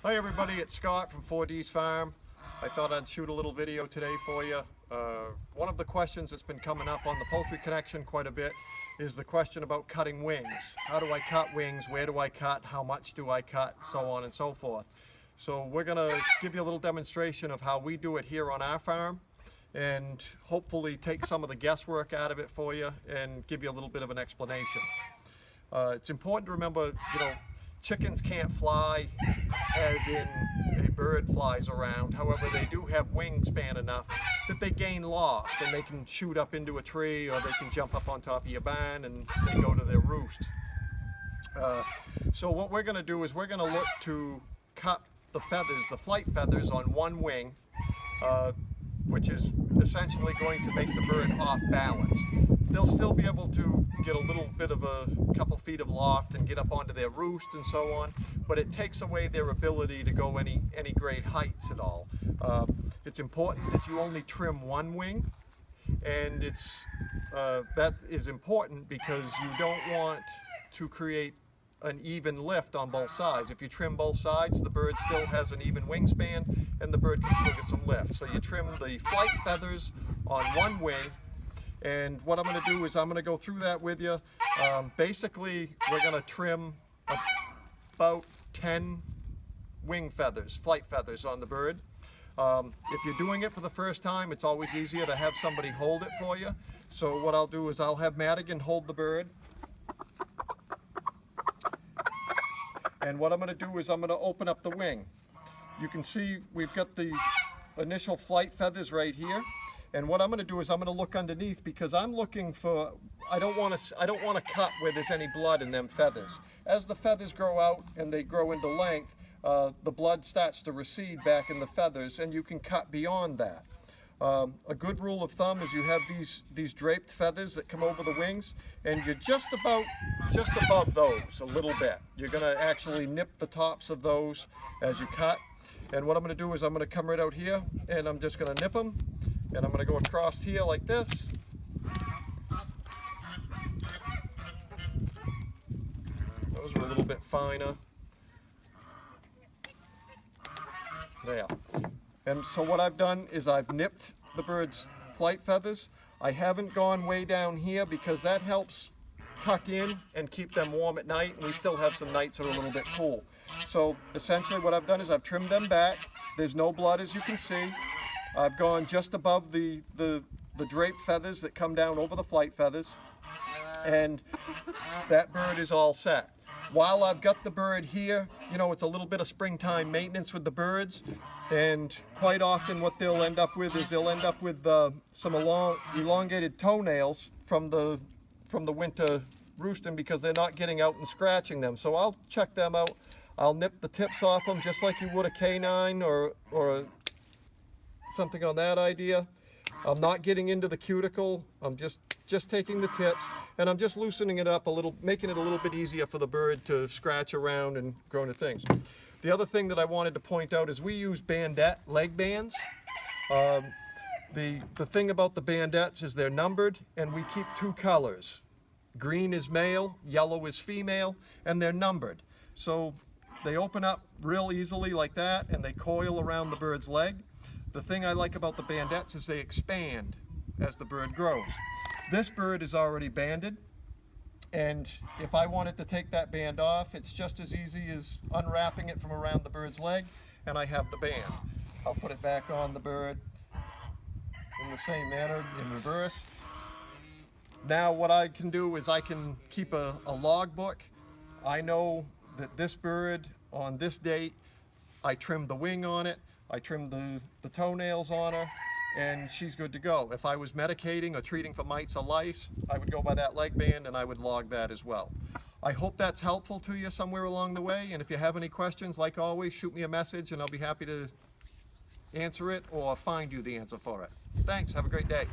Hi everybody, it's Scott from 4D's Farm. I thought I'd shoot a little video today for you. One of the questions that's been coming up on the Poultry Connection quite a bit is the question about cutting wings. How do I cut wings? Where do I cut? How much do I cut? So on and so forth. So we're going to give you a little demonstration of how we do it here on our farm and hopefully take some of the guesswork out of it for you and give you a little bit of an explanation. It's important to remember, chickens can't fly as in a bird flies around. However, they do have wingspan enough that they gain loft and they can shoot up into a tree, or they can jump up on top of your barn and they go to their roost. So what we're going to do is we're going to look to cut the feathers, the flight feathers on one wing, which is essentially going to make the bird off balanced. They'll still be able to get a little bit of a couple feet of loft and get up onto their roost and so on, but it takes away their ability to go any great heights at all. It's important that you only trim one wing, and that is important because you don't want to create an even lift on both sides. If you trim both sides, the bird still has an even wingspan and the bird can still get some lift. So you trim the flight feathers on one wing, and what I'm going to do is I'm going to go through that with you. Basically, we're going to trim about 10 wing feathers, flight feathers on the bird. If you're doing it for the first time, it's always easier to have somebody hold it for you. So what I'll do is I'll have Madigan hold the bird. And what I'm going to do is I'm going to open up the wing. You can see we've got the initial flight feathers right here. And what I'm going to do is I'm going to look underneath, because I'm looking for, I don't want to cut where there's any blood in them feathers. As the feathers grow out and they grow into length, the blood starts to recede back in the feathers, and you can cut beyond that. A good rule of thumb is you have these draped feathers that come over the wings, and you're just above those a little bit. You're going to actually nip the tops of those as you cut. And what I'm going to do is I'm going to come right out here and I'm just going to nip them, and I'm going to go across here like this. Those are a little bit finer. There. And so what I've done is I've nipped the bird's flight feathers. I haven't gone way down here because that helps tuck in and keep them warm at night, and we still have some nights that are a little bit cool. So essentially what I've done is I've trimmed them back. There's no blood, as you can see. I've gone just above the draped feathers that come down over the flight feathers, and that bird is all set. While I've got the bird here, it's a little bit of springtime maintenance with the birds, and quite often what they'll end up with is they'll end up with some elongated toenails from the winter roosting, because they're not getting out and scratching them. So I'll check them out. I'll nip the tips off them just like you would a canine or something on that idea. I'm not getting into the cuticle. I'm just taking the tips, and I'm just loosening it up a little, making it a little bit easier for the bird to scratch around and grow into things. The other thing that I wanted to point out is we use bandette leg bands. The thing about the bandettes is they're numbered, and we keep two colors. Green is male, yellow is female, and they're numbered. So they open up real easily like that, and they coil around the bird's leg. The thing I like about the bandettes is they expand as the bird grows. This bird is already banded, and if I wanted to take that band off, it's just as easy as unwrapping it from around the bird's leg, and I have the band. I'll put it back on the bird in the same manner in reverse. Now what I can do is I can keep a log book. I know that this bird on this date, I trimmed the wing on it, I trimmed the toenails on her, and she's good to go. If I was medicating or treating for mites or lice, I would go by that leg band and I would log that as well. I hope that's helpful to you somewhere along the way, and if you have any questions, like always, shoot me a message and I'll be happy to answer it or find you the answer for it. Thanks, have a great day.